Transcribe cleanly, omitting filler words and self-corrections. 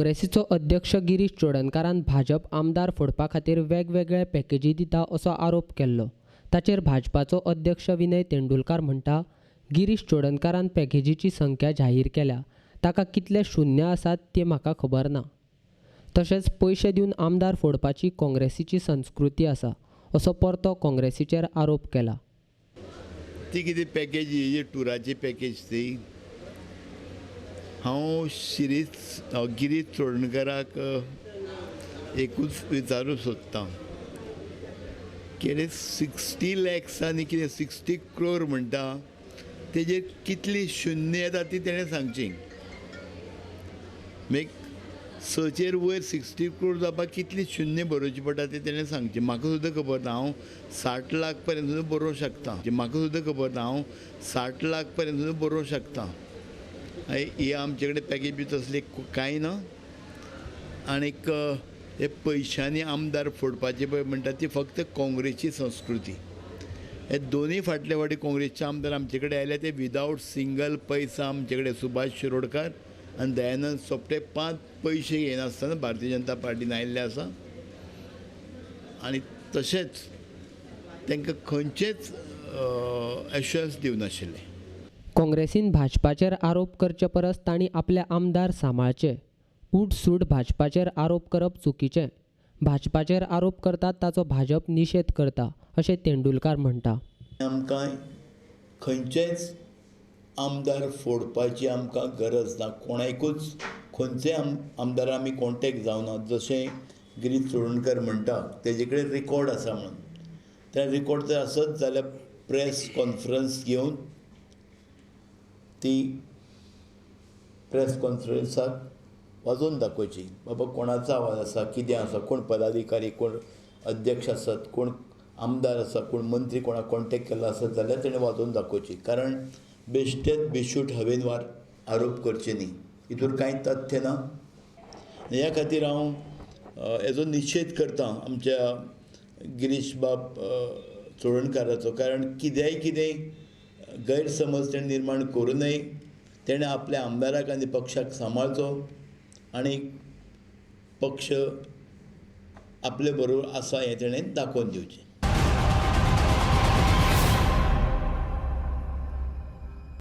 काँग्रेसीचो अध्यक्ष गिरीश चोडणकारान भाजप आमदार फोडपा खातीर वेगवेगळे पॅकेजी दिता असो आरोप केल्लो. ताचेर भाजपाचो अध्यक्ष विनय तेंडुलकार म्हणटा, गिरीश चोडणकारान पॅकेजीची संख्या जाहीर केल्या, ताका कितले शून्य आसात ते म्हाका खबर ना. तशेंच पयशे दिवन आमदार फोडपाची काँग्रेसीची संस्कृती आसा असो परतो काँग्रेसीचेर आरोप केला. ती कितें पॅकेज ही टुराची पॅकेज ती हांव गिरीश चोडणकाराक एकूच विचारूंक सोदतां कितें 60 lakhs आनी कितें 60 crore म्हणटा तेजेर कितली शुन्य येता ती तेणें सांगची. सचेर वयर 60 crore जावपाक कितली शुन्य बरोवची पडटा ते तेणें सांगचें. म्हाका सुद्दां खबर ना, हांव 60 lakh पर्यंत सुद्दां बरोवंक शकता. म्हाका सुद्दां खबर ना, हांव 60 lakh पर्यंत सुद्दां बरोवंक शकता. ही आमचे कडेन पॅकेज बी तसली कांय ना. आनीक हे पयशांनी आमदार फोडपाचे पळय म्हणटा ती फक्त काँग्रेसची संस्कृती. हे दोनूय फाटले फावटी काँग्रेसचे आमदार आमचे कडेन आयले ते विदावट सिंगल पैसा आमचे कडेन सुभाष शिरोडकार आनी दयानंद सोपटे 5 पैसे घेनासतना भारतीय जनता पार्टीन आयिल्ले आसा. आनी तशेंच तांकां खंयचेच एश्युरन्स दिवनाशिल्ले. काँग्रेसीन भाजपाचेर आरोप करचे परस तांणी आपले आमदार सांबाळचे. उठसूट भाजपाचेर आरोप करप चुकीचें. भाजपाचेर आरोप करतात ताचो भाजप निशेध करता अशें तेंडुलकार म्हणटा. आमकां खंयचेच आमदार फोडपाची आमकां गरज ना. कोणाकूच खंयचे आमदार आमी कॉन्टेक्ट जावना. जशें गिरीश चोडणकर म्हणटा तेजे कडेन रिकॉर्ड आसा म्हणून. त्या रिकॉर्ड जर आसत जाल्यार प्रेस कॉन्फरन्स घेवन ती प्रेस कॉन्फरन्साक वाजोवन दाखोवची. बाबा कोणाचो आवाज आसा, कितें आसा, कोण पदाधिकारी, कोण अध्यक्ष आसत, कोण आमदार आसा, कोण मंत्री कोणाक कॉन्टेक्ट केला आसत जाल्यार तेणें वाजोवन दाखोवची. कारण बेश्टेच बेशूट हवेनवार आरोप करचे न्ही, हितूर कांय तथ्य ना. ह्या खातीर हांव हेजो निशेध करतां आमच्या गिरीश बाब चोडणकाराचो. कारण कितें गैरसमज तेणें निर्माण करूं नये. तेणें आपल्या आमदाराक आनी पक्षाक सांबाळचो आनी पक्ष आपले बरोबर आसा हें तेणें दाखोवन दिवचें.